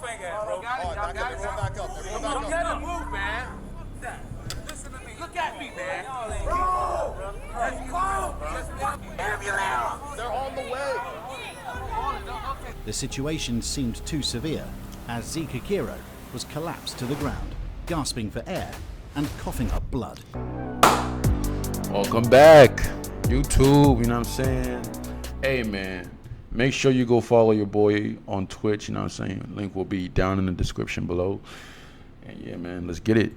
finger at, bro? Back up. Don't let him move, man. Listen to me. Look at me, man. Bro! Let's go! Ambulance! They're on the way. The situation seemed too severe as Zika Kiro was collapsed to the ground, gasping for air and coughing up blood. Welcome back, YouTube, you know what I'm saying? Hey, man, make sure you go follow your boy on Twitch, you know what I'm saying? Link will be down in the description below. And yeah, man, let's get it.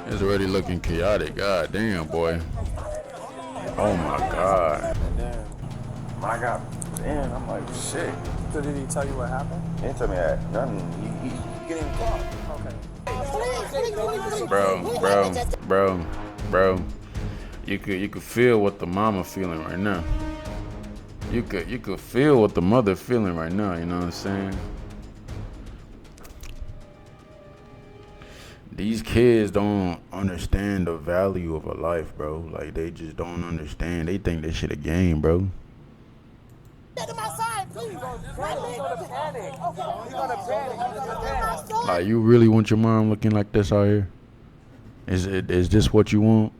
It's already looking chaotic. God damn, boy. Oh my God. Damn. When I got in, I'm like, shit. So did he tell you what happened? He didn't tell me that. Nothing. He getting in the car. Okay. Bro. You could feel what the mama feeling right now. You could feel what the mother feeling right now, you know what I'm saying? These kids don't understand the value of a life, bro. Like, they just don't understand. They think this shit a game, bro. Like, you really want your mom looking like this out here? Is this what you want?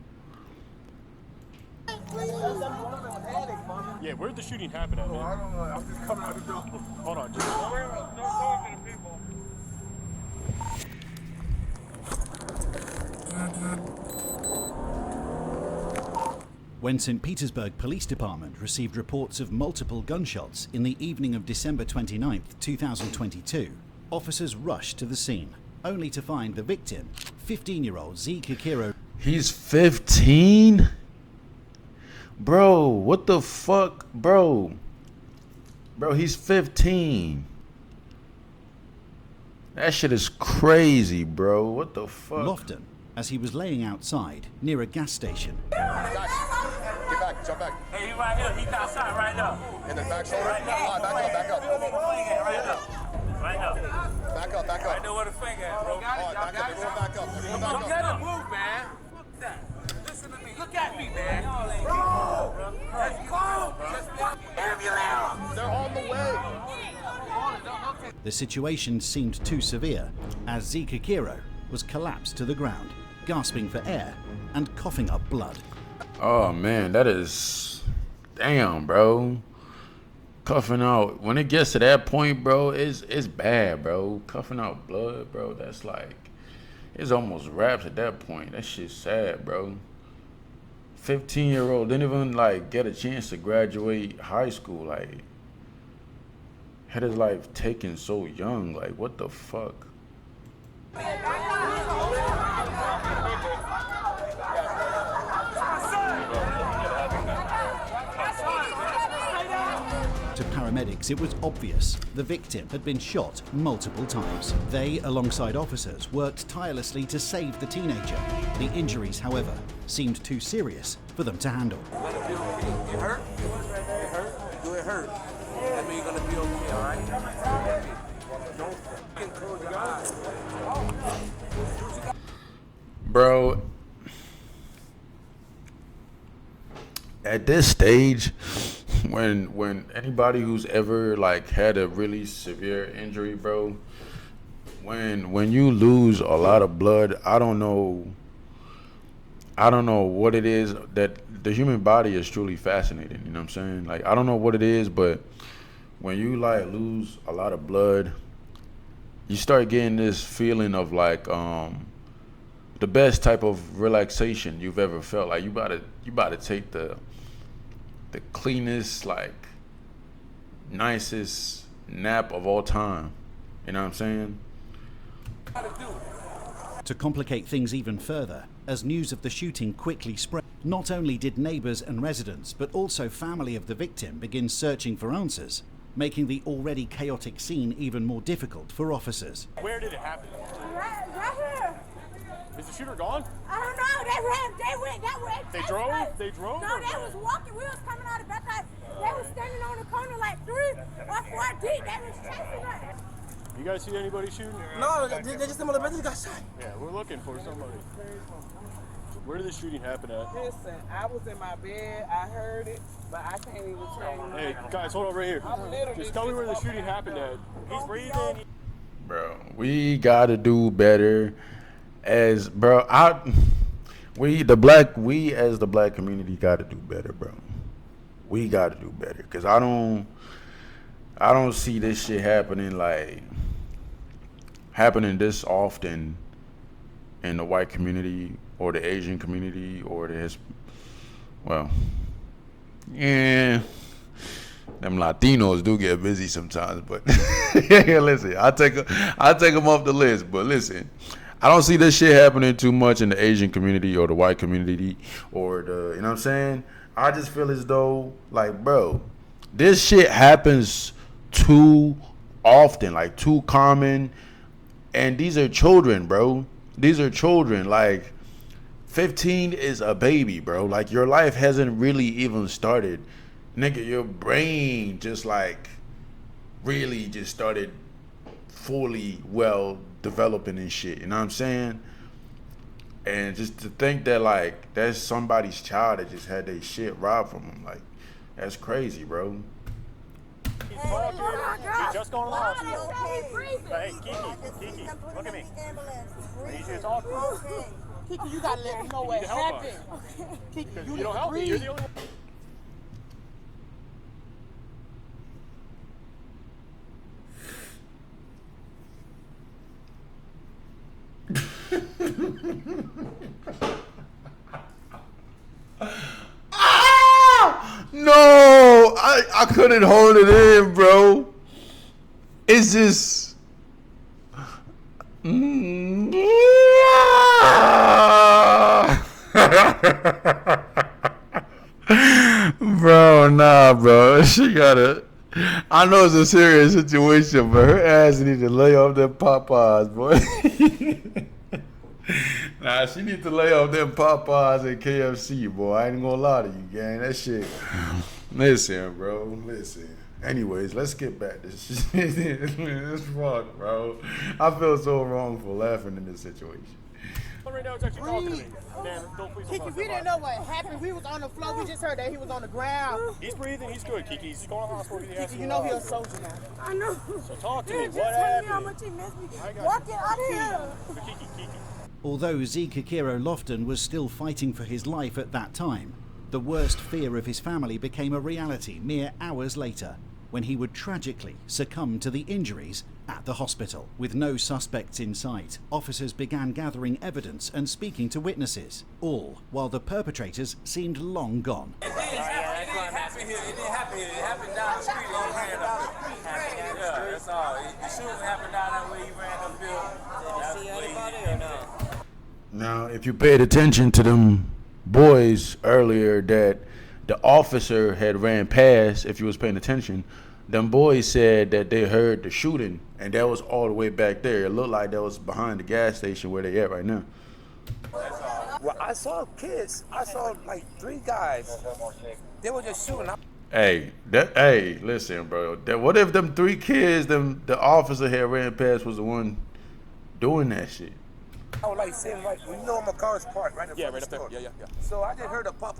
Yeah, where'd the shooting happen at, man? I don't know. I'm just coming out the door. Hold on, just... When St. Petersburg Police Department received reports of multiple gunshots in the evening of December 29, 2022, officers rushed to the scene, only to find the victim, 15-year-old Zika Kiro. He's 15? Bro, what the fuck? Bro, he's 15. That shit is crazy, bro. What the fuck? Lofton, as he was laying outside near a gas station. Guys, get back, jump back. Hey, he right here. He's outside right now. In the back shoulder. Right now. All right, back up. Right now. Right now. Back up. Right there where the finger at, bro. All right, back up. Everyone Don't back let up. him move, man. Listen to me. Look at me, man. Bro! Let's go! Ambulance! They're on the way. The situation seemed too severe as Zika Kiro was collapsed to the ground, gasping for air and coughing up blood. Oh man, that is, damn, bro. Coughing out, when it gets to that point, bro, it's bad, bro. Coughing out blood, bro, that's like, it's almost raps at that point. That shit's sad, bro. 15-year-old didn't even like get a chance to graduate high school, like, had his life taken so young, like, what the fuck? To paramedics, it was obvious the victim had been shot multiple times. They, alongside officers, worked tirelessly to save the teenager. The injuries, however, seemed too serious for them to handle. You hurt? You hurt? Do it hurt? That means you're gonna be okay, all right? Don't close your eyes. Bro, at this stage, when anybody who's ever like had a really severe injury, bro, when you lose a lot of blood, I don't know what it is. That the human body is truly fascinating, you know what I'm saying? Like, I don't know what it is, but when you like lose a lot of blood, you start getting this feeling of like the best type of relaxation you've ever felt. Like, you about to take the cleanest, like, nicest nap of all time. You know what I'm saying? To complicate things even further, as news of the shooting quickly spread, not only did neighbors and residents, but also family of the victim begin searching for answers, making the already chaotic scene even more difficult for officers. Where did it happen? Right here. Is the shooter gone? I don't know. They went that way. They drove? They drove? No, they was walking. We was coming out of that side. They was standing on the corner like 3 or 4 deep. They was chasing us. You guys see anybody shooting? No, they just said my brother got shot. Yeah, we're looking for somebody. Where did the shooting happen at? Listen, I was in my bed. I heard it, but I can't even tell you. Hey, guys, hold on right here. I'm literally Just tell me where the just shooting walking happened out. at. He's breathing. Bro, we gotta do better as bro. We as the black community gotta do better, bro. We gotta do better, cause I don't see this shit happening this often in the white community or the Asian community or yeah. Them Latinos do get busy sometimes, but listen, I take them off the list. But listen, I don't see this shit happening too much in the Asian community or the white community or the, you know what I'm saying? I just feel as though, like, bro, this shit happens too often, like too common. And these are children, bro. These are children. Like, 15 is a baby, bro. Like, your life hasn't really even started. Nigga, your brain just like really just started fully well developing and shit. You know what I'm saying? And just to think that like that's somebody's child that just had their shit robbed from them, like that's crazy, bro. He's He's just going to the hospital. Hey, Kiki, look at me. I need you to talk. Kiki, you gotta let me know what happened. Kiki, You don't help me. You're the only one. No, I couldn't hold it in, bro. It's just bro, nah, bro. She gotta. I know it's a serious situation, but her ass need to lay off them Popeyes, boy. Nah, she need to lay off them Popeyes and KFC, boy. I ain't gonna lie to you, gang. That shit. Listen, bro. Listen. Anyways, let's get back to this. It's fuck, bro. I feel so wrong for laughing in this situation. Right now, it's actually talking to me. Dan, don't please. Kiki, we didn't know what happened. We was on the floor. We just heard that he was on the ground. He's breathing. He's good, Kiki. He's going to the hospital. Kiki, you know he's a soldier now. I know. So talk to me. Just What tell me how happened? much he missed me. I got Walk it out of here. So Kiki. Although Z. Kikiro Lofton was still fighting for his life at that time, the worst fear of his family became a reality mere hours later, when he would tragically succumb to the injuries at the hospital. With no suspects in sight, officers began gathering evidence and speaking to witnesses, all while the perpetrators seemed long gone. It didn't happen here. It happened down the street. He ran up. Yeah, that's all. The shooting happened down that way. He ran uphill. Did you see anybody or no? Now, if you paid attention to them boys earlier that the officer had ran past, if you was paying attention, them boys said that they heard the shooting, and that was all the way back there. It looked like that was behind the gas station where they at right now. Well, I saw kids. I saw like 3 guys. They were just shooting. Hey, listen, bro. What if them 3 kids, the officer had ran past was the one doing that shit? I was like saying, like, you know, my car's parked right in front of the Right up store. there. Yeah. So I just heard a pop,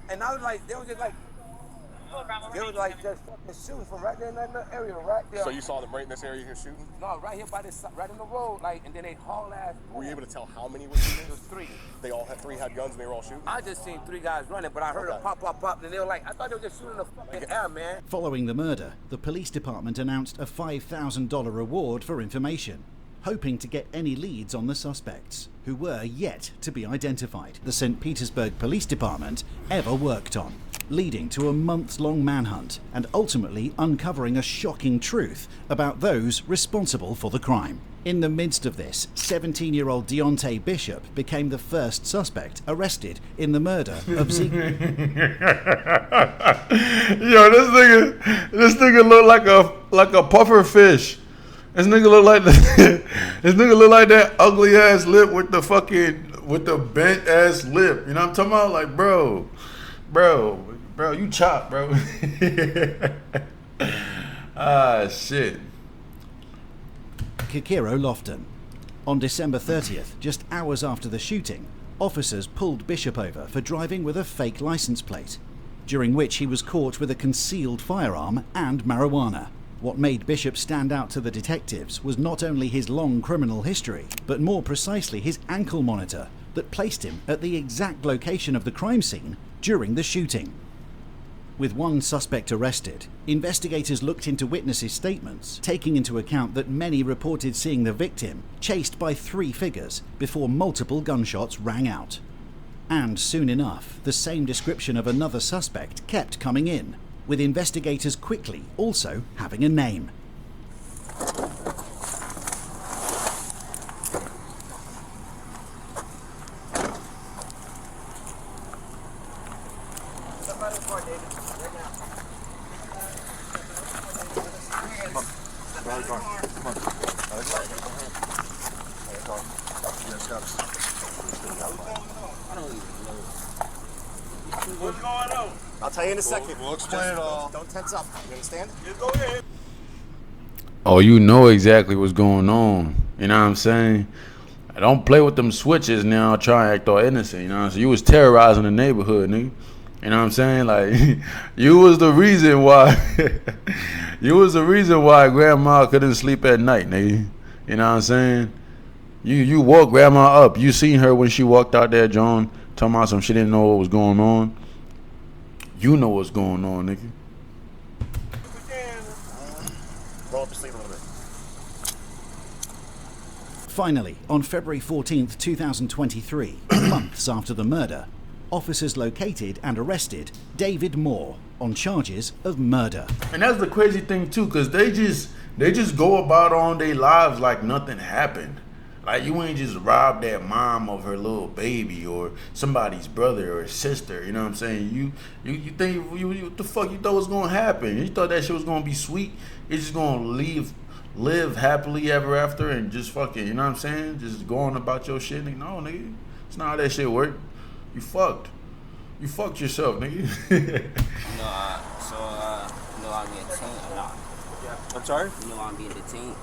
and I was like, they were just just fucking shooting from right there in that little area, right there. So you saw them right in this area here shooting? No, right here by this, right in the road, like, and then they haul ass. Were you able to tell how many were shooting? It was 3. They all had 3 had guns and they were all shooting? I just seen 3 guys running, but I heard a pop, and they were like, I thought they were just shooting the fucking air, man. Following the murder, the police department announced a $5,000 reward for information, hoping to get any leads on the suspects, who were yet to be identified. The St. Petersburg Police Department ever worked on, leading to a months-long manhunt and ultimately uncovering a shocking truth about those responsible for the crime. In the midst of this, 17-year-old Deontay Bishop became the first suspect arrested in the murder of Zeke. Yo, this nigga look like a puffer fish. This nigga look like that ugly ass lip with the bent ass lip. You know what I'm talking about? Like, bro, you chop, bro. Ah, shit. Kikiro Lofton. On December 30th, just hours after the shooting, officers pulled Bishop over for driving with a fake license plate, during which he was caught with a concealed firearm and marijuana. What made Bishop stand out to the detectives was not only his long criminal history, but more precisely his ankle monitor that placed him at the exact location of the crime scene during the shooting. With one suspect arrested, investigators looked into witnesses' statements, taking into account that many reported seeing the victim chased by 3 figures before multiple gunshots rang out. And soon enough, the same description of another suspect kept coming in, with investigators quickly also having a name. What's going on? I'll tell you in a second. We'll explain it all. Don't tense up. You understand? Just go ahead. Oh, you know exactly what's going on. You know what I'm saying? I don't play with them switches now, try and act all innocent. You know what I'm saying? You was terrorizing the neighborhood, nigga. You know what I'm saying? Like, you was the reason why. You was the reason why grandma couldn't sleep at night, nigga. You know what I'm saying? You woke grandma up. You seen her when she walked out there, John, talking about some she didn't know what was going on. You know what's going on, nigga. Roll up your sleeve a little bit. Finally, on February 14th, 2023, months after the murder, officers located and arrested David Moore on charges of murder. And that's the crazy thing too, cause they just go about on their lives like nothing happened. Like, you ain't just robbed that mom of her little baby or somebody's brother or sister. You know what I'm saying? You think what the fuck you thought was gonna happen? You thought that shit was gonna be sweet? It's just gonna live happily ever after and just fucking, you know what I'm saying? Just going about your shit. Nigga, no, nigga, it's not how that shit work. You fucked yourself, nigga. I'm being detained or not? I'm sorry? You know I'm being detained?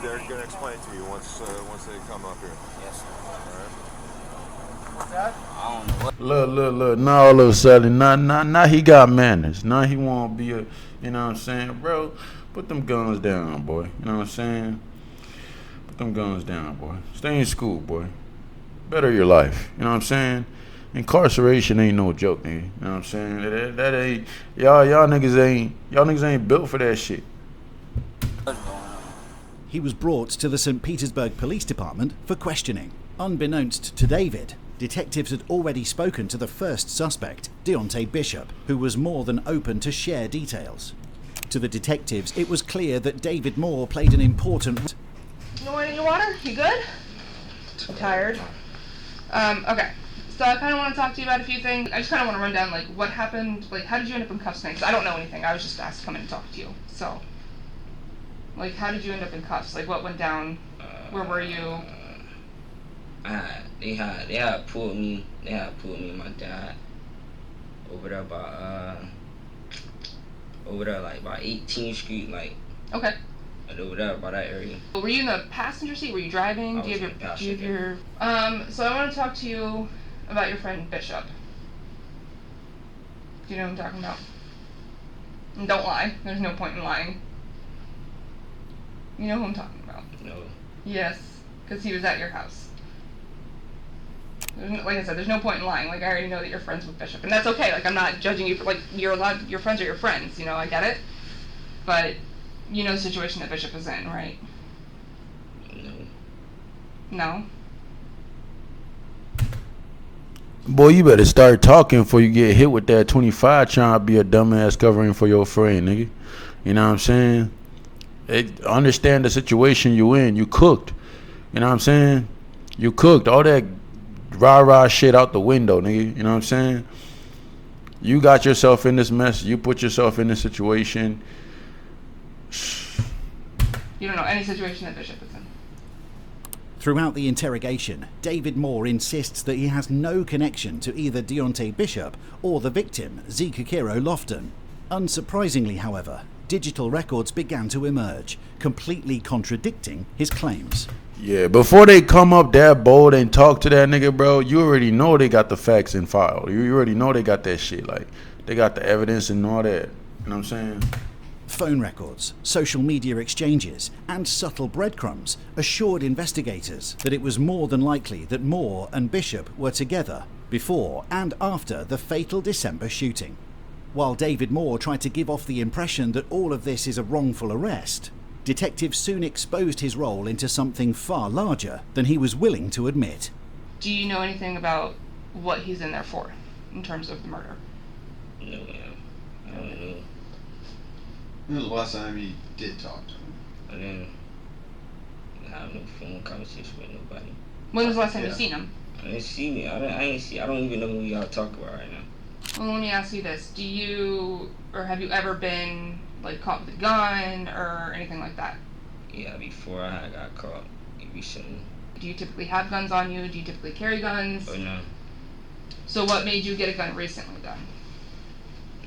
They're going to explain it to you once they come up here. Yes, sir. All right. Dad? I don't know what. Look. Now all of a sudden, now he got manners. Now he won't be a, you know what I'm saying? Bro, put them guns down, boy. You know what I'm saying? Put them guns down, boy. Stay in school, boy. Better your life. You know what I'm saying? Incarceration ain't no joke, nigga. You know what I'm saying? That ain't, y'all niggas ain't built for that shit. He was brought to the St. Petersburg Police Department for questioning. Unbeknownst to David, detectives had already spoken to the first suspect, Deontay Bishop, who was more than open to share details. To the detectives, it was clear that David Moore played an important... You want your water? You good? I'm tired. Okay. So I kind of want to talk to you about a few things. I just kind of want to run down, like, what happened, like, how did you end up in cuffs tonight? 'Cause I don't know anything. I was just asked to come in and talk to you. So, like, how did you end up in cuffs? Like, what went down? Where were you? They had pulled me and my dad over there like by 18th Street, like. Okay. Over there by that area. Were you in the passenger seat? Were you driving? Do you have your so I want to talk to you about your friend Bishop. Do you know what I'm talking about? And don't lie. There's no point in lying. You know who I'm talking about? No. Yes, because he was at your house. Like I said, there's no point in lying. Like, I already know that you're friends with Bishop, and that's okay. Like, I'm not judging you for, like, you're allowed, your friends are your friends, you know, I get it. But you know the situation that Bishop is in, right? No. No? Boy, you better start talking before you get hit with that 25 trying to be a dumbass covering for your friend, nigga. You know what I'm saying? Understand the situation you in. You cooked. You know what I'm saying? You cooked. All that rah-rah shit out the window, nigga. You know what I'm saying? You got yourself in this mess. You put yourself in this situation. You don't know any situation that Bishop is in. Throughout the interrogation, David Moore insists that he has no connection to either Deontay Bishop or the victim, Zikakiro Lofton. Unsurprisingly, however, digital records began to emerge, completely contradicting his claims. Yeah, before they come up that bold and talk to that nigga, bro, you already know they got the facts in file. You already know they got that shit. Like, they got the evidence and all that. You know what I'm saying? Phone records, social media exchanges, and subtle breadcrumbs assured investigators that it was more than likely that Moore and Bishop were together before and after the fatal December shooting. While David Moore tried to give off the impression that all of this is a wrongful arrest, detectives soon exposed his role into something far larger than he was willing to admit. Do you know anything about what he's in there for, in terms of the murder? No, ma'am. I don't know. When was the last time you did talk to him? I didn't have no phone conversation with nobody. When was the last time you seen him? I didn't see me. I don't even know who y'all talk about right now. Well, let me ask you this. Do you, or have you ever been, like, caught with a gun or anything like that? Yeah, before I got caught recently. Do you typically have guns on you? Do you typically carry guns? Oh, no. So what made you get a gun recently, then?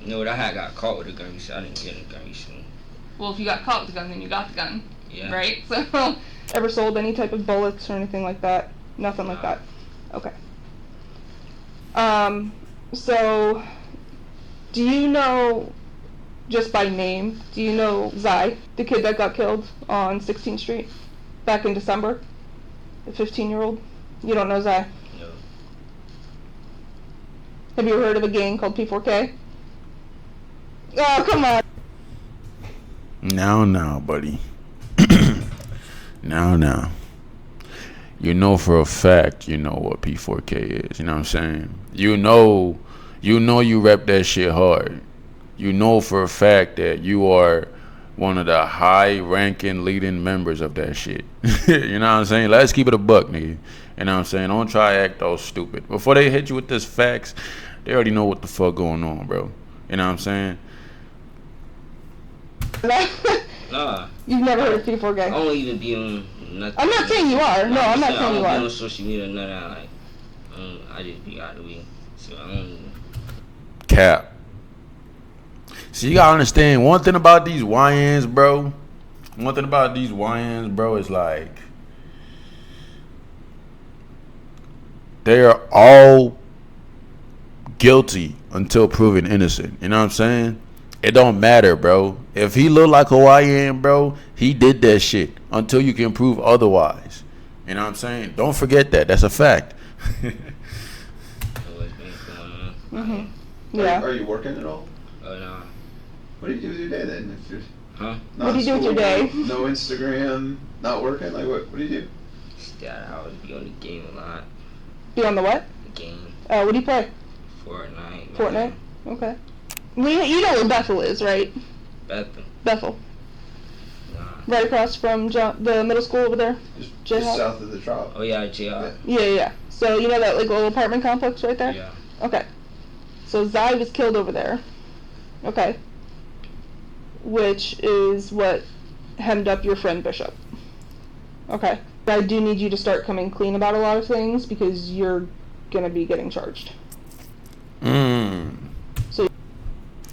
No, I had got caught with a gun recently. I didn't get a gun recently. Well, if you got caught with a gun, then you got the gun. Yeah. Right? So, ever sold any type of bullets or anything like that? Nothing like that? Okay. So, do you know, just by name, do you know Zai, the kid that got killed on 16th Street back in December? The 15-year-old? You don't know Zai? No. Have you heard of a gang called P4K? Oh, come on. Now, buddy. Now. You know for a fact you know what P4K is. You know what I'm saying? You know you rep that shit hard. You know for a fact that you are one of the high-ranking leading members of that shit. You know what I'm saying? Let's keep it a buck, nigga. You know what I'm saying? Don't try to act all stupid. Before they hit you with this facts, they already know what the fuck going on, bro. You know what I'm saying? Nah. You've never heard of P4K? I don't even be on nothing. I'm not saying you are. No, I'm not saying you I don't are. be on social media or nothing. Like, I just be out of the way. So I don't. Cap. See, you gotta understand one thing about these YNs, bro. One thing about these YNs, bro, is like they are all guilty until proven innocent. You know what I'm saying? It don't matter, bro. If he look like a YN, bro, he did that shit until you can prove otherwise. You know what I'm saying? Don't forget that. That's a fact. Mm-hmm. Yeah. Are you working at all? No. What do you do with your day then? If you're Huh? What do you do with your day? No Instagram, not working? Like, what do you do? Stay out of the house, be on the game a lot. Be on the what? The game. What do you play? Fortnite. Fortnite? Okay. You know where Bethel is, right? Bethel. Nah. Right across from the middle school over there? Just south of the drop. Oh, yeah, JR. Yeah. So, you know that like little apartment complex right there? Yeah. Okay. So, Zai was killed over there. Okay. Which is what hemmed up your friend Bishop. Okay. I do need you to start coming clean about a lot of things because you're gonna be getting charged. So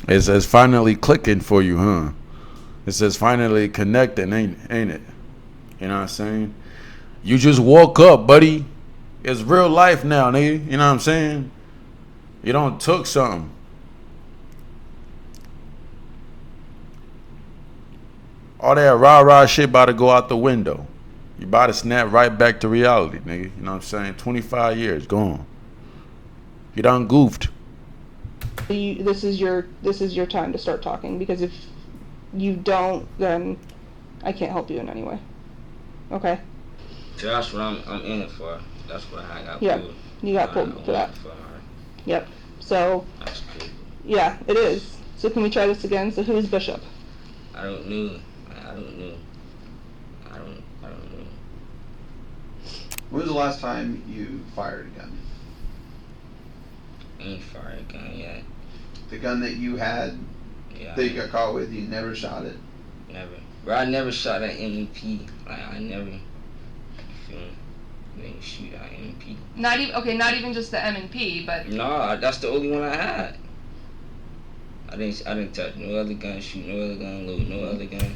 it says finally clicking for you, huh? It says finally connecting, ain't it? You know what I'm saying? You just woke up, buddy. It's real life now, nigga. You know what I'm saying? You don't took something. All that rah-rah shit about to go out the window. You about to snap right back to reality, nigga. You know what I'm saying? 25 years, gone. You done goofed. This is your time to start talking, because if you don't, then I can't help you in any way. Okay? So that's what I'm in it for. That's what I got pulled. Yeah, you got pulled for that. Yep. So, That's cool. yeah, it is. So can we try this again? So who's Bishop? I don't know. When was the last time you fired a gun? I ain't fired a gun yet. The gun that you had, that you got caught with, you never shot it? Never. Bro, I never shot at MEP. Like, I never, didn't shoot at MEP. Not even just the M&P, but... Nah, that's the only one I had. I didn't touch no other gun, shoot no other gun, load no other gun.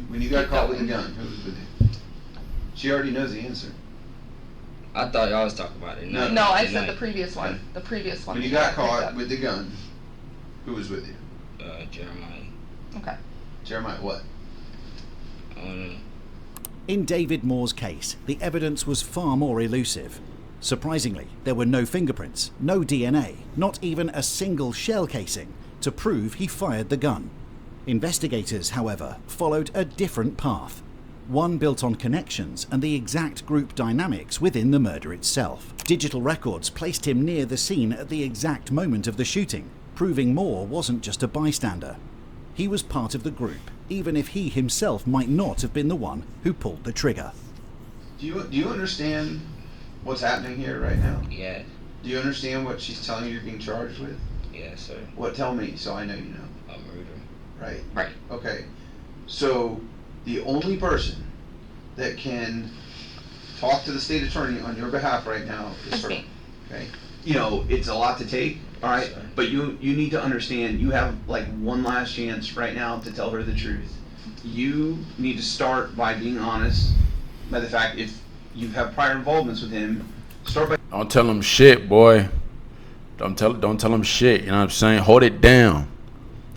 When you got caught with a gun, who was with you? She already knows the answer. I thought y'all was talking about it. No, I said the previous one. The previous one. When you got caught with the gun, who was with you? Jeremiah. Okay. Jeremiah what? I don't know. In David Moore's case, the evidence was far more elusive. Surprisingly, there were no fingerprints, no DNA, not even a single shell casing to prove he fired the gun. Investigators, however, followed a different path. One built on connections and the exact group dynamics within the murder itself. Digital records placed him near the scene at the exact moment of the shooting, proving Moore wasn't just a bystander. He was part of the group, even if he himself might not have been the one who pulled the trigger. Do you understand what's happening here right now? Yeah. Do you understand what she's telling you you're being charged with? Yeah, sir. What? Tell me, so I know you know. A murder. Right. Right. Okay. So the only person that can talk to the state attorney on your behalf right now is her. Okay. You know, it's a lot to take. All right. Sorry. But you need to understand. You have like one last chance right now to tell her the truth. You need to start by being honest. By the fact, if you have prior involvements with him, start by. Don't tell him shit, boy. Don't tell him shit. You know what I'm saying? Hold it down.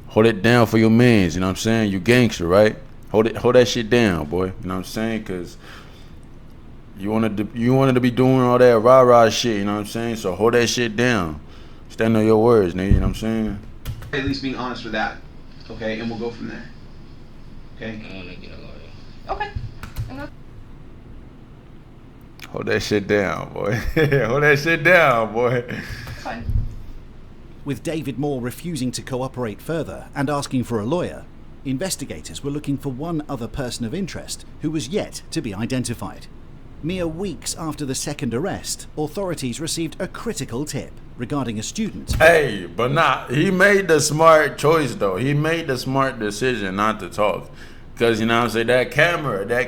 Hold it down for your mans. You know what I'm saying? You gangster, right? Hold that shit down, boy. You know what I'm saying? Because you wanted to be doing all that rah-rah shit. You know what I'm saying? So hold that shit down. Stand on your words, nigga. You know what I'm saying? At least being honest with that. Okay, and we'll go from there. Okay. I want to get a lawyer. Okay. Hold that shit down, boy. Hold that shit down, boy. Fine. With David Moore refusing to cooperate further and asking for a lawyer, investigators were looking for one other person of interest who was yet to be identified. Mere weeks after the second arrest, authorities received a critical tip regarding a student. Hey, but he made the smart choice, though. He made the smart decision not to talk. Because, you know what I'm saying, that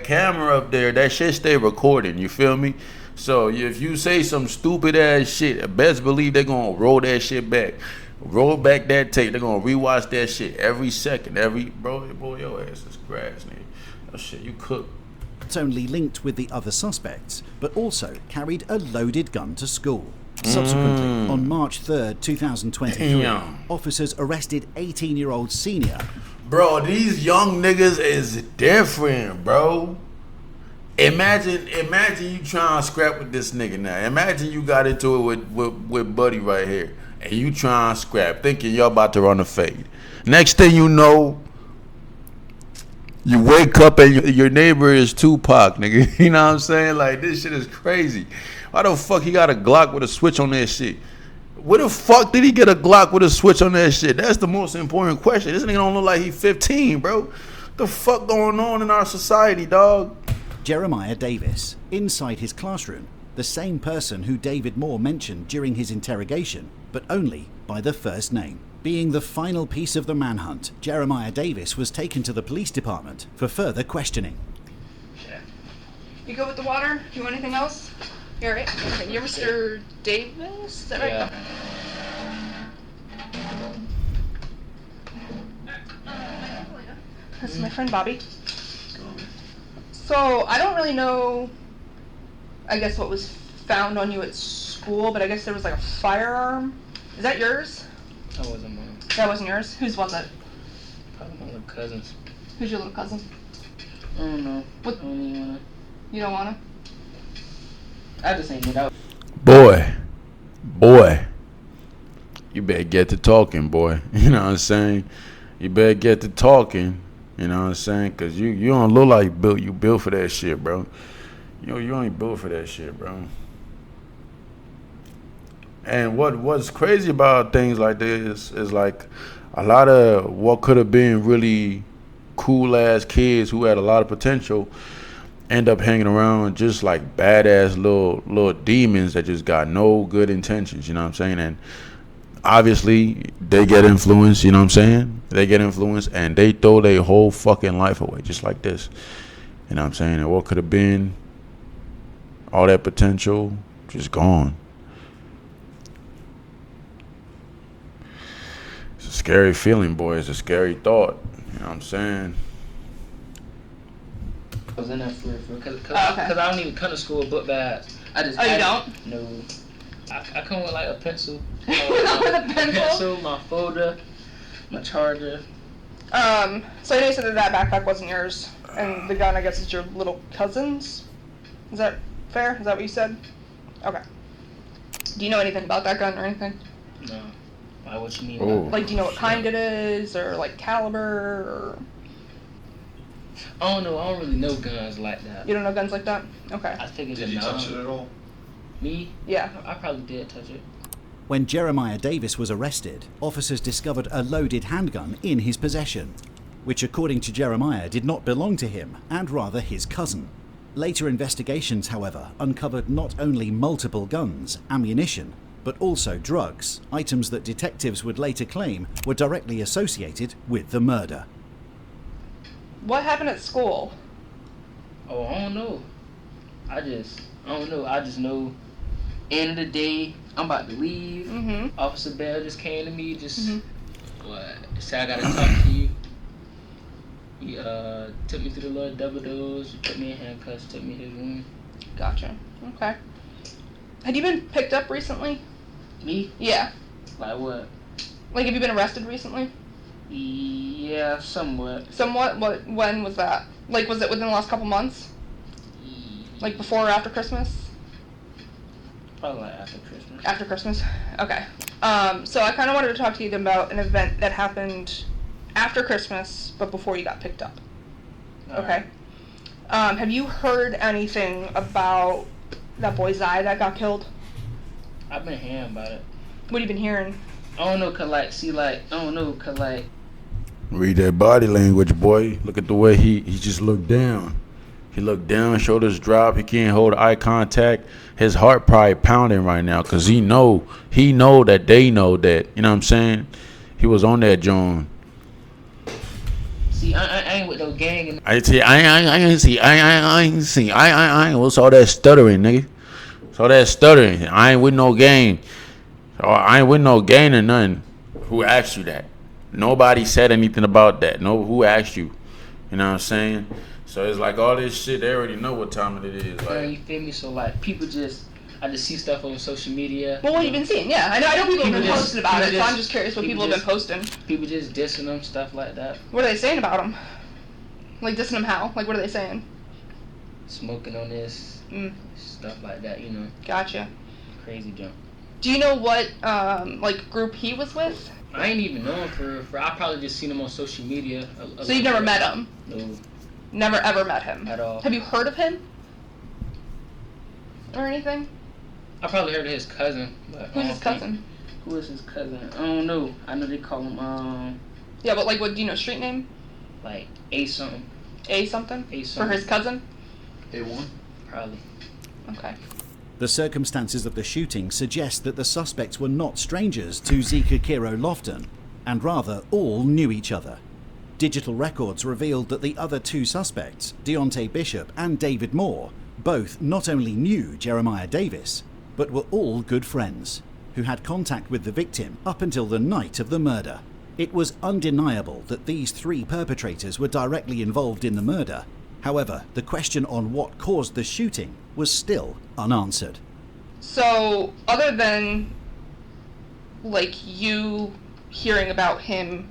camera up there, that shit stay recording, you feel me? So if you say some stupid ass shit, best believe they're going to roll that shit back. Roll back that tape. They're going to rewatch that shit every second. Boy, your ass is grass, nigga. Oh shit, you cook. Not only linked with the other suspects, but also carried a loaded gun to school. Subsequently, on March 3rd, 2023, officers arrested 18-year-old senior. Bro, these young niggas is different, bro. Imagine you trying to scrap with this nigga now. Imagine you got into it with Buddy right here, and you trying to scrap, thinking y'all about to run a fade. Next thing you know, you wake up and your neighbor is Tupac, nigga. You know what I'm saying? Like, this shit is crazy. Why the fuck he got a Glock with a switch on that shit? Where the fuck did he get a Glock with a switch on that shit? That's the most important question. This nigga don't look like he 15, bro. The fuck going on in our society, dog? Jeremiah Davis, inside his classroom, the same person who David Moore mentioned during his interrogation, but only by the first name. Being the final piece of the manhunt, Jeremiah Davis was taken to the police department for further questioning. You go with the water? Do you want anything else? You alright? Okay, you're Mr. Davis? Is that right? Yeah. This is my friend Bobby. So, I don't really know, I guess, what was found on you at school, but I guess there was like a firearm. Is that yours? That wasn't mine. That wasn't yours? Whose was it? Probably my little cousin's. Who's your little cousin? I don't know. What? I don't even wanna. You don't wanna? I just ain't get out. Boy, you better get to talking, boy. You know what I'm saying? You better get to talking. You know what I'm saying? Because you don't look like you built for that shit, bro. You ain't built for that shit, bro. And what's crazy about things like this is like a lot of what could have been really cool ass kids who had a lot of potential end up hanging around just like badass little demons that just got no good intentions, you know what I'm saying? And obviously they get influenced, you know what I'm saying? They get influenced and they throw their whole fucking life away just like this. You know what I'm saying? And what could have been all that potential just gone. It's a scary feeling, boy. It's a scary thought. You know what I'm saying? I was in there for because I don't even come to school with book bags. I just you don't? No. I come with like a pencil. With a pencil? My folder, my charger. So I know you said that backpack wasn't yours, and the gun, I guess, is your little cousin's. Is that fair? Is that what you said? Okay. Do you know anything about that gun or anything? No. Why? What you mean? Like, do you know what kind it is, or like caliber, or? I don't know. I don't really know guns like that. You don't know guns like that? Okay. I think it's Did you touch it at all? Me? Yeah. I probably did touch it. When Jeremiah Davis was arrested, officers discovered a loaded handgun in his possession, which according to Jeremiah did not belong to him and rather his cousin. Later investigations, however, uncovered not only multiple guns, ammunition, but also drugs, items that detectives would later claim were directly associated with the murder. What happened at school? Oh, I don't know. I don't know. I just know end of the day, I'm about to leave. Mm-hmm. Officer Bell just came to me, said I gotta talk to you. He took me through the little double doors, put me in handcuffs, took me to his room. Gotcha. Okay. Had you been picked up recently? Me? Yeah. Like what? Like, have you been arrested recently? Yeah, somewhat. Somewhat? When was that? Like, was it within the last couple months? Like before or after Christmas? Probably like after Christmas. After Christmas? Okay. So I kind of wanted to talk to you about an event that happened after Christmas, but before you got picked up. Okay. Have you heard anything about that boy Zai that got killed? I've been hearing about it. What have you been hearing? I don't know, Read that body language, boy. Look at the way he just looked down. He looked down, shoulders drop. He can't hold eye contact. His heart probably pounding right now because he know that they know that. You know what I'm saying? He was on that joint. See, I ain't with no gang. I ain't. What's all that stuttering, nigga? So that stuttering. I ain't with no gang. I ain't with no gang or nothing. Who asked you that? Nobody said anything about that. No, who asked you? You know what I'm saying? So it's like all this shit, they already know what time it is. Like, you feel me? So like I just see stuff on social media. Well, what have you been seeing? Yeah, I know people have been posting about it, so I'm just curious what people have been posting. People just dissing them, stuff like that. What are they saying about them? Like dissing them how? Like what are they saying? Smoking on this, stuff like that, you know. Gotcha. Crazy junk. Do you know what like group he was with? I ain't even know him for I probably just seen him on social media. So you've never met him? No. Never ever met him? At all. Have you heard of him? Or anything? I probably heard of his cousin. But Who's his cousin? Who is his cousin? I don't know. I know they call him, Yeah, but like, what, do you know street name? Like, A something. A something? A something. For his cousin? A1? Probably. Okay. The circumstances of the shooting suggest that the suspects were not strangers to Zika Kiro Lofton, and rather all knew each other. Digital records revealed that the other two suspects, Deontay Bishop and David Moore, both not only knew Jeremiah Davis, but were all good friends, who had contact with the victim up until the night of the murder. It was undeniable that these three perpetrators were directly involved in the murder. However, the question on what caused the shooting was still unanswered. So, other than, like, you hearing about him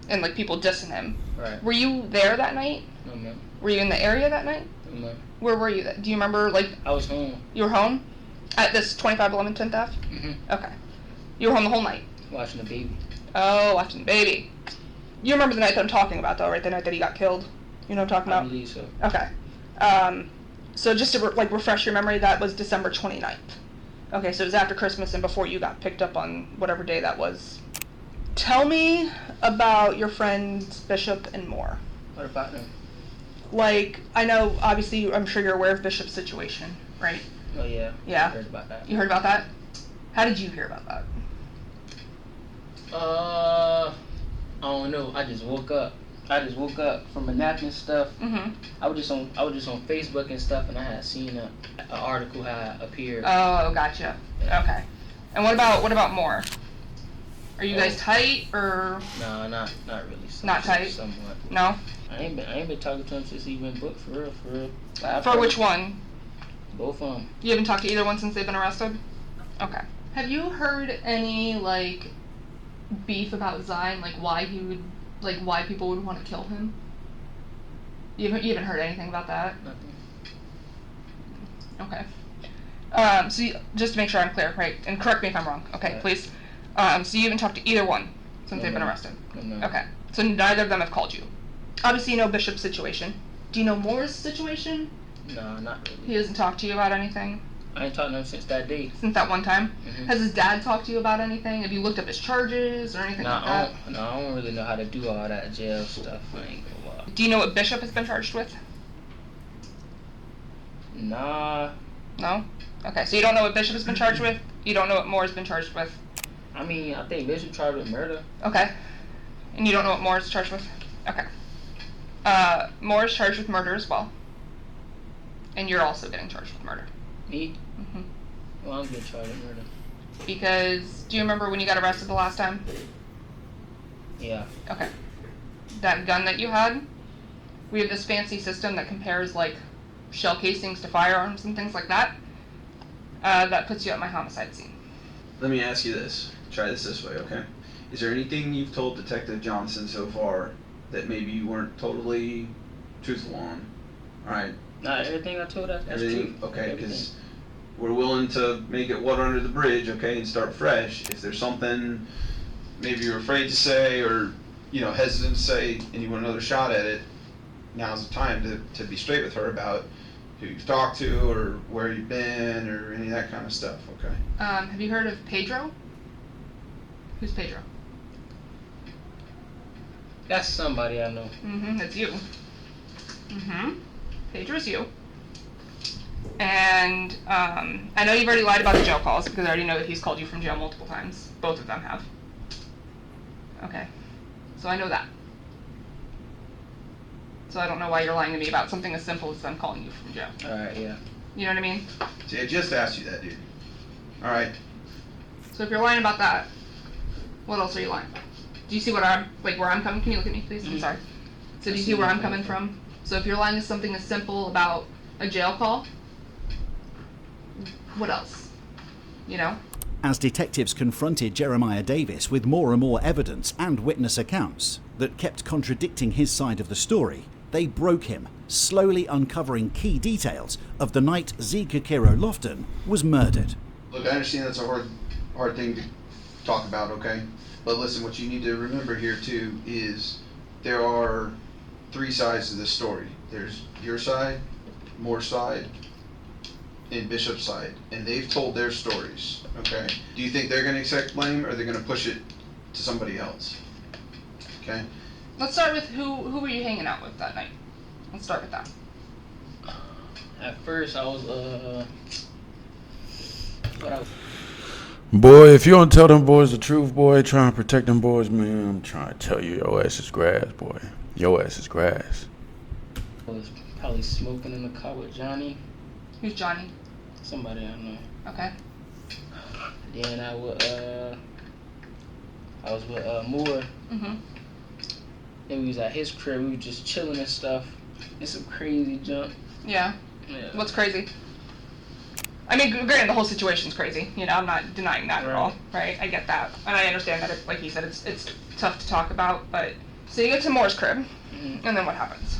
and, like, people dissing him, right. Were you there that night? No, ma'am. Were you in the area that night? No, ma'am. Where were you? Do you remember, like... I was home. You were home? At this 2511 10th Ave? Mm-hmm. Okay. You were home the whole night? Watching the baby. Oh, watching the baby. You remember the night that I'm talking about, though, right? The night that he got killed? You know what I'm talking about? I believe so. Okay. So just to refresh your memory, that was December 29th. Okay, so it was after Christmas and before you got picked up on whatever day that was. Tell me about your friends Bishop and Moore. What about them? Like, I know, obviously, I'm sure you're aware of Bishop's situation, right? Oh, yeah. Yeah? I heard about that. You heard about that? How did you hear about that? I don't know. I just woke up from a nap and stuff. Mm-hmm. I was just on Facebook and stuff, and I had seen an article had appeared. Oh, gotcha. Yeah. Okay. And what about Moore? Are you guys tight or? No, not really. Not tight? Somewhat. No? I ain't been talking to him since he went booked, for real. Like, For which one? Both of them. You haven't talked to either one since they've been arrested? Okay. Have you heard any, like, beef about Zion? Like, why people would want to kill him? You haven't heard anything about that? Nothing. Okay. So just to make sure I'm clear, right? And correct me if I'm wrong, okay, Right. please. So you haven't talked to either one since they've been arrested? No. Okay. So neither of them have called you? Obviously you know Bishop's situation. Do you know Moore's situation? No, not really. He hasn't talked to you about anything? I ain't talked to him since that day. Since that one time? Mm-hmm. Has his dad talked to you about anything? Have you looked up his charges or anything like that? I don't really know how to do all that jail stuff. I ain't gonna lie. Do you know what Bishop has been charged with? Nah. No? Okay, so you don't know what Bishop has been charged with? You don't know what Moore's been charged with? I mean, I think Bishop charged with murder. Okay. And you don't know what Moore's charged with? Okay. Moore's charged with murder as well. And you're also getting charged with murder. Me? Mm-hmm. Well, I'm getting charged with murder. Because, do you remember when you got arrested the last time? Yeah. Okay. That gun that you had, we have this fancy system that compares, like, shell casings to firearms and things like that. That puts you at my homicide scene. Let me ask you this. Try this way, okay? Is there anything you've told Detective Johnson so far that maybe you weren't totally truthful on? Alright? Not everything I told us. That's Everything? true. Okay, because we're willing to make it water under the bridge, okay, and start fresh. If there's something maybe you're afraid to say or, hesitant to say and you want another shot at it, now's the time to be straight with her about who you've talked to or where you've been or any of that kind of stuff, okay? Have you heard of Pedro? Who's Pedro? That's somebody I know. Mm-hmm, that's you. Mm-hmm. Pedro's you. And, I know you've already lied about the jail calls because I already know that he's called you from jail multiple times. Both of them have. Okay. So I know that. So I don't know why you're lying to me about something as simple as them calling you from jail. Alright, yeah. You know what I mean? See, I just asked you that, dude. Alright. So if you're lying about that, what else are you lying about? Do you see where I'm coming? Can you look at me, please? Mm-hmm. I'm sorry. So do you see where I'm coming from? So if you're lying to something as simple about a jail call, what else? As detectives confronted Jeremiah Davis with more and more evidence and witness accounts that kept contradicting his side of the story, they broke him, slowly uncovering key details of the night Zeke Akiro Lofton was murdered. Look, I understand that's a hard thing to talk about, okay? But listen, what you need to remember here too is there are three sides to this story. There's your side, Moore's side, and Bishop's side, and they've told their stories, okay? Do you think they're going to accept blame, or they're going to push it to somebody else? Okay? Let's start with who were you hanging out with that night? Let's start with that. At first, I was, Boy, if you don't tell them boys the truth, boy, trying to protect them boys, man, I'm trying to tell you, your ass is grass, boy. Your ass is grass. I was probably smoking in the car with Johnny. Who's Johnny? Somebody I know. Okay. Then I was with Moore. Mm-hmm. Then we was at his crib. We were just chilling and stuff. It's some crazy junk. Yeah. What's crazy? I mean, granted, the whole situation's crazy. I'm not denying that at all, right? I get that, and I understand that. Like he said, it's tough to talk about. But so you get to Moore's crib, and then what happens?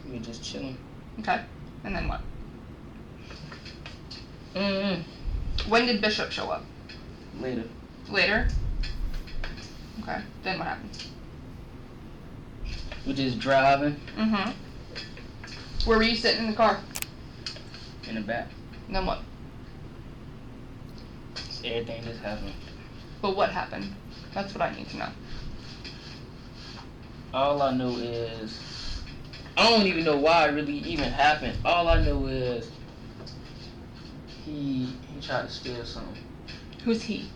We were just chilling. Okay. And then what? Mm-hmm. When did Bishop show up? Later. Later? Okay. Then what happened? We just driving. Mm-hmm. Where were you sitting in the car? In the back. And then what? Everything just happened. But what happened? That's what I need to know. All I know is... I don't even know why it really even happened. All I know is... He tried to steal something. Who's he?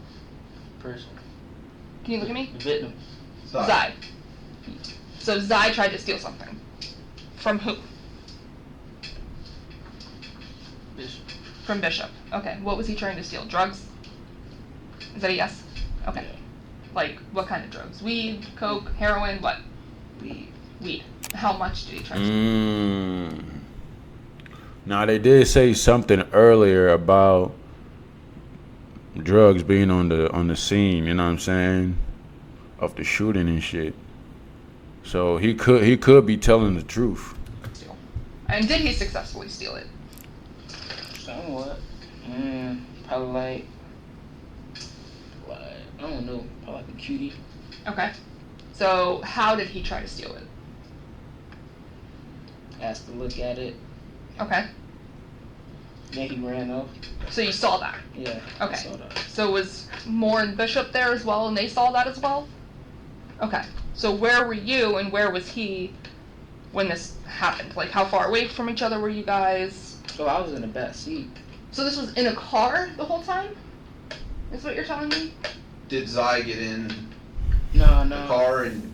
Person. Can you look at me? The victim. Zai. So Zai tried to steal something. From who? Bishop. From Bishop. Okay. What was he trying to steal? Drugs? Is that a yes? Okay. Like, what kind of drugs? Weed, coke, heroin, what? Weed. How much did he try to steal? Now, they did say something earlier about drugs being on the scene, you know what I'm saying, of the shooting and shit. So he could be telling the truth. And did he successfully steal it? Somewhat. Probably like I don't know, probably like a cutie. Okay. So how did he try to steal it? Asked to look at it. Okay. Then he ran off. So you saw that? Yeah. Okay. I saw that. So was Moore and Bishop there as well, and they saw that as well? Okay. So where were you and where was he when this happened? Like, how far away from each other were you guys? So I was in the back seat. So this was in a car the whole time? Is what you're telling me? Did Zai get in No. the car and...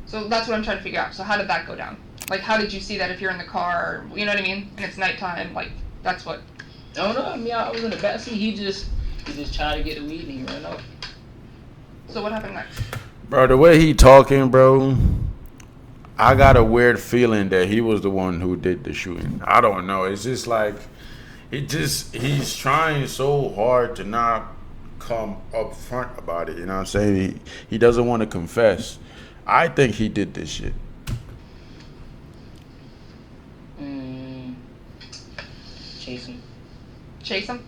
So that's what I'm trying to figure out. So how did that go down? Like, how did you see that if you're in the car, you know what I mean? And it's nighttime, like, that's what... I don't know. I mean, I was in the back seat. He just tried to get the weed and he ran off. So what happened next? Bro, the way he talking, bro, I got a weird feeling that he was the one who did the shooting. I don't know. It's just like, he's trying so hard to not come up front about it. You know what I'm saying? He doesn't want to confess. I think he did this shit. Chase him. Chase him?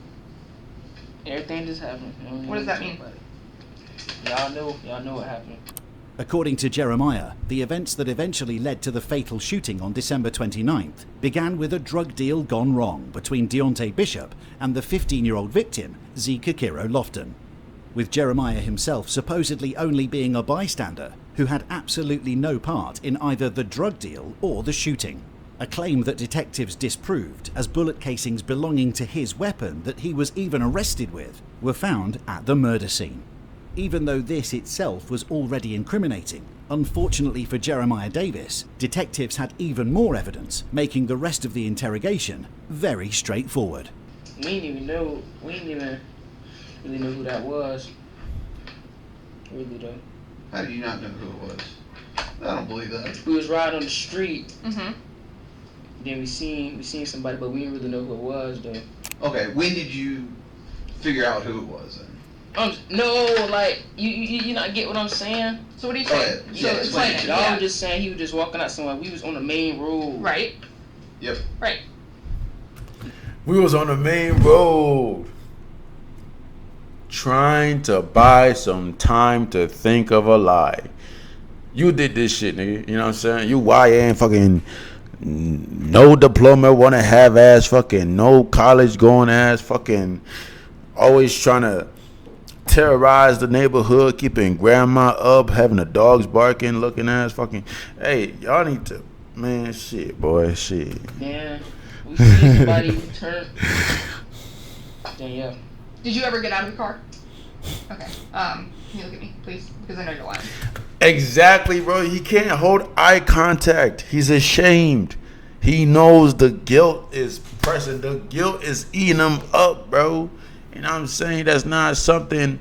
Everything just happened. What does that mean? Y'all know what happened. According to Jeremiah, the events that eventually led to the fatal shooting on December 29th began with a drug deal gone wrong between Deontay Bishop and the 15-year-old victim, Zika Kiro Lofton, with Jeremiah himself supposedly only being a bystander who had absolutely no part in either the drug deal or the shooting. A claim that detectives disproved, as bullet casings belonging to his weapon that he was even arrested with were found at the murder scene. Even though this itself was already incriminating, unfortunately for Jeremiah Davis, detectives had even more evidence, making the rest of the interrogation very straightforward. We didn't even really know who that was. Really though. How do you not know who it was? I don't believe that. We was riding on the street. Mm-hmm. Then we seen somebody, but we didn't really know who it was though. Okay, when did you figure out who it was then? No, like you not get what I'm saying. So what are you saying? Yeah, explain it. I was just saying he was just walking out somewhere. We was on the main road. Right. Yep. Right. We was on the main road trying to buy some time to think of a lie. You did this shit, nigga. You know what I'm saying? You YN fucking no diploma, wanna have ass fucking no college going ass fucking always trying to terrorize the neighborhood, keeping grandma up, having the dogs barking, looking ass fucking. Hey, y'all need to, man, shit, boy, shit. Yeah, we see somebody turn. Yeah. Did you ever get out of the car? Okay. Can you look at me, please? Because I know you're lying. Exactly, bro. He can't hold eye contact. He's ashamed. He knows the guilt is pressing. The guilt is eating him up, bro. You know what I'm saying? That's not something,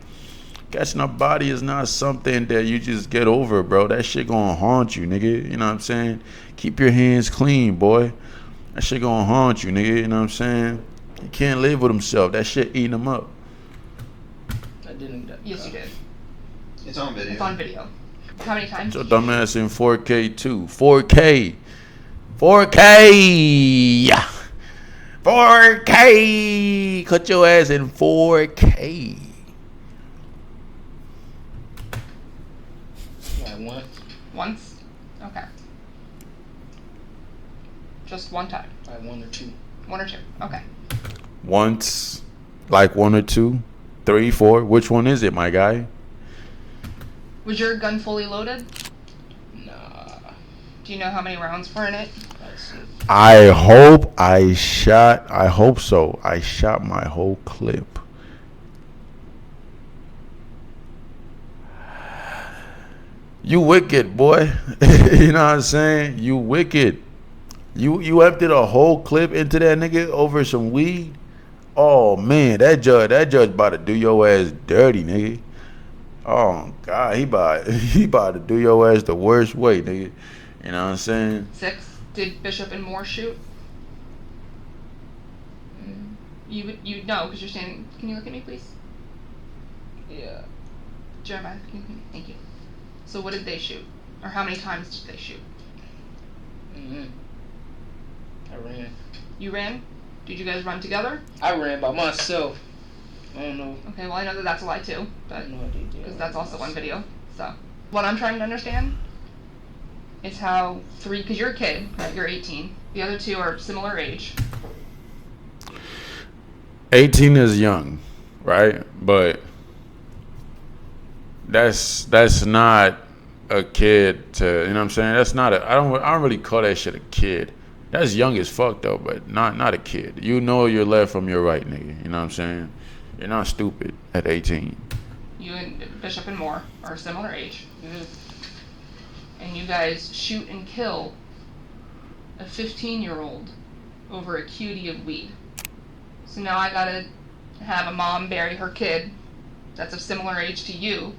catching a body is not something that you just get over, bro. That shit gonna haunt you, nigga. You know what I'm saying? Keep your hands clean, boy. That shit gonna haunt you, nigga. You know what I'm saying? He can't live with himself. That shit eating him up. I didn't. Yes, you did. It's on video. It's on video. How many times? Your dumbass in 4K too. 4K. 4K. 4K. Cut your ass in 4K. Like once. Once? Okay. Just one time? Like one or two. One or two. Okay. Once, like 1 or 2, 3, 4. Which one is it, my guy? Was your gun fully loaded? Nah. Do you know how many rounds were in it? I hope so. I shot my whole clip. You wicked, boy. You know what I'm saying? You wicked. You emptied a whole clip into that nigga over some weed? Oh man, that judge about to do your ass dirty, nigga. Oh God, he about to do your ass the worst way, nigga. You know what I'm saying? 6. Did Bishop and Moore shoot? You know, because you're standing. Can you look at me, please? Yeah. Jeremiah, can you look at me? Thank you. So what did they shoot? Or how many times did they shoot? I ran. You ran? Did you guys run together? I ran by myself. I don't know. Okay, well I know that that's a lie too, but I know what they did. because that's also on video. So what I'm trying to understand is how 3, because you're a kid, right? You're 18. The other 2 are similar age. 18 is young, right? But that's not a kid to, you know what I'm saying? That's not I don't really call that shit a kid. That's young as fuck though, but not a kid. You know your left from your right, nigga. You know what I'm saying? You're not stupid at 18. You and Bishop and Moore are similar age. And you guys shoot and kill a 15-year-old over a cutie of weed. So now I gotta have a mom bury her kid that's of similar age to you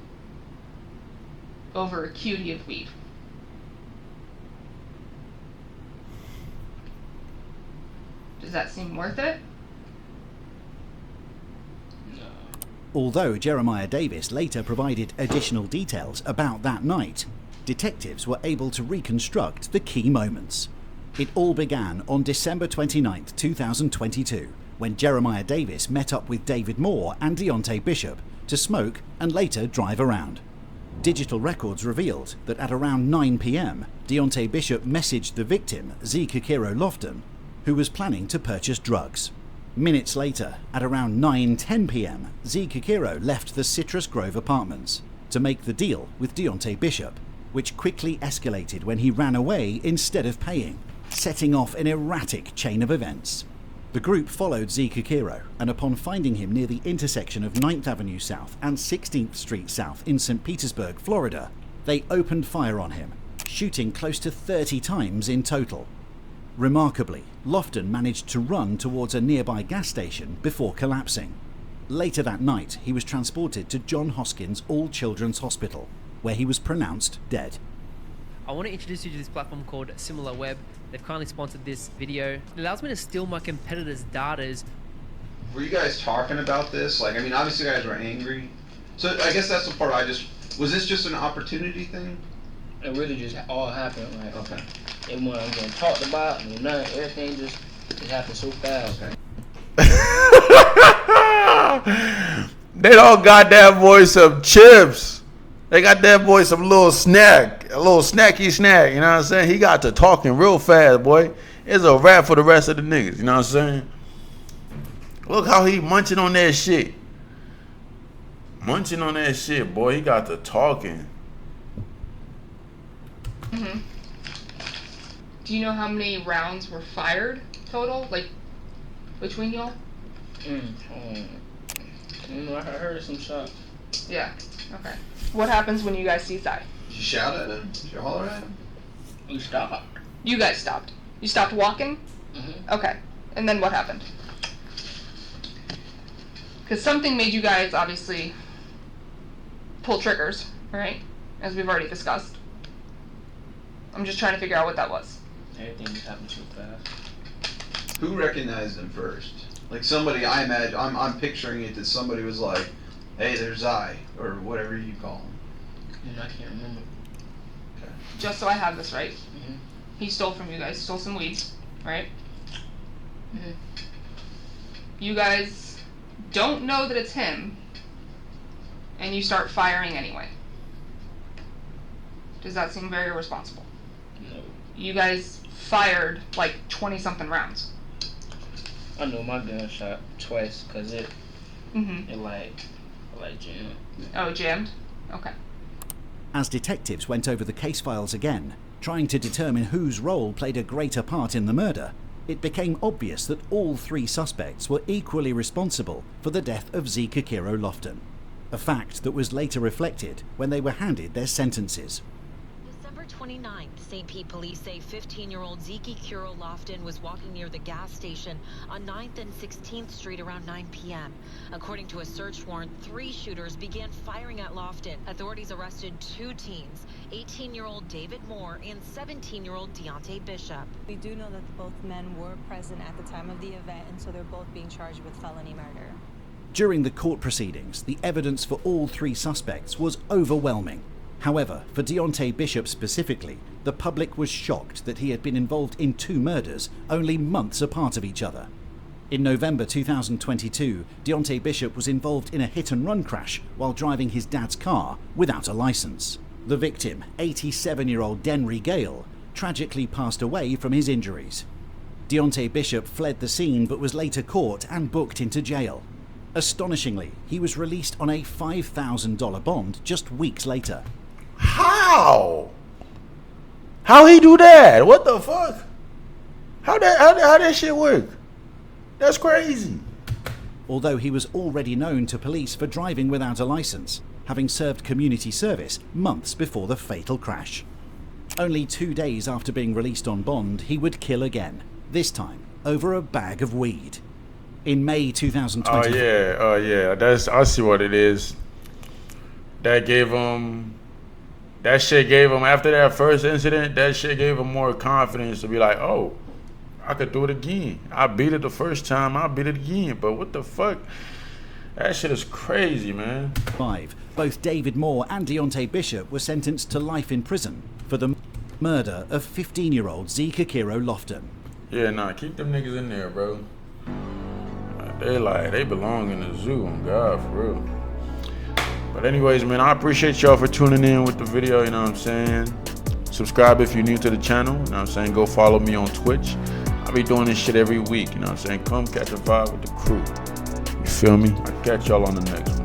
over a cutie of weed. Does that seem worth it? Although Jeremiah Davis later provided additional details about that night, detectives were able to reconstruct the key moments. It all began on December 29, 2022, when Jeremiah Davis met up with David Moore and Deontay Bishop to smoke and later drive around. Digital records revealed that at around 9 p.m, Deontay Bishop messaged the victim, Z. Kikiro Lofton, who was planning to purchase drugs. Minutes later, at around 9:10 p.m, Z. Kikiro left the Citrus Grove apartments to make the deal with Deontay Bishop, which quickly escalated when he ran away instead of paying, setting off an erratic chain of events. The group followed Z. Kikiro, and upon finding him near the intersection of 9th Avenue South and 16th Street South in St. Petersburg, Florida, they opened fire on him, shooting close to 30 times in total. Remarkably, Lofton managed to run towards a nearby gas station before collapsing. Later that night, he was transported to John Hoskins All Children's Hospital, where he was pronounced dead. I want to introduce you to this platform called SimilarWeb. They've kindly sponsored this video. It allows me to steal my competitors' data. Were you guys talking about this? Like, I mean, obviously you guys were angry. So I guess that's the part was this just an opportunity thing? It really just all happened. Like, okay. It wasn't getting talked about, and everything just happened so fast. Okay. They all got that boy some chips. They got that boy some little snack, a little snacky snack. You know what I'm saying? He got to talking real fast, boy. It's a wrap for the rest of the niggas. You know what I'm saying? Look how he munching on that shit. Munching on that shit, boy. He got to talking. Do you know how many rounds were fired total, like between y'all? I heard some shots. Yeah. Okay. What happens when you guys see Cy? Did you shout at him? Did you holler at him? We stopped. You guys stopped. You stopped walking? Okay. And then what happened? Because something made you guys obviously pull triggers, right? As we've already discussed. I'm just trying to figure out what that was. Everything just happened so fast. Who recognized him first? Like somebody, I imagine, I'm picturing it that somebody was like, hey, there's Zy, or whatever you call him. I can't remember. Okay. Just so I have this right. He stole from you guys, stole some weeds, right? You guys don't know that it's him, and you start firing anyway. Does that seem very irresponsible? No. You guys fired like 20-something rounds. I know my gun shot twice because it like jammed. Oh, jammed? Okay. As detectives went over the case files again, trying to determine whose role played a greater part in the murder, it became obvious that all 3 suspects were equally responsible for the death of Z. Kikiro Lofton, a fact that was later reflected when they were handed their sentences. December 29th, St. Pete police say 15-year-old Zeke Kuro Lofton was walking near the gas station on 9th and 16th Street around 9 p.m. According to a search warrant, 3 shooters began firing at Lofton. Authorities arrested 2 teens, 18-year-old David Moore and 17-year-old Deontay Bishop. We do know that both men were present at the time of the event, and so they're both being charged with felony murder. During the court proceedings, the evidence for all 3 suspects was overwhelming. However, for Deontay Bishop specifically, the public was shocked that he had been involved in 2 murders only months apart of each other. In November 2022, Deontay Bishop was involved in a hit-and-run crash while driving his dad's car without a license. The victim, 87-year-old Denry Gale, tragically passed away from his injuries. Deontay Bishop fled the scene but was later caught and booked into jail. Astonishingly, he was released on a $5,000 bond just weeks later. How? How he do that? What the fuck? How that shit work? That's crazy. Although he was already known to police for driving without a license, having served community service months before the fatal crash. Only 2 days after being released on bond, he would kill again, this time over a bag of weed. In May 2020. Oh yeah. I see what it is. That shit gave him, after that first incident, that shit gave him more confidence to be like, oh, I could do it again. I beat it the first time, I'll beat it again. But what the fuck? That shit is crazy, man. 5. Both David Moore and Deontay Bishop were sentenced to life in prison for the murder of 15-year-old Zeke Kuro Lofton. Yeah, nah, keep them niggas in there, bro. They belong in the zoo, on God, for real. But anyways, man, I appreciate y'all for tuning in with the video, you know what I'm saying? Subscribe if you're new to the channel, you know what I'm saying? Go follow me on Twitch. I'll be doing this shit every week, you know what I'm saying? Come catch a vibe with the crew. You feel me? I'll catch y'all on the next one.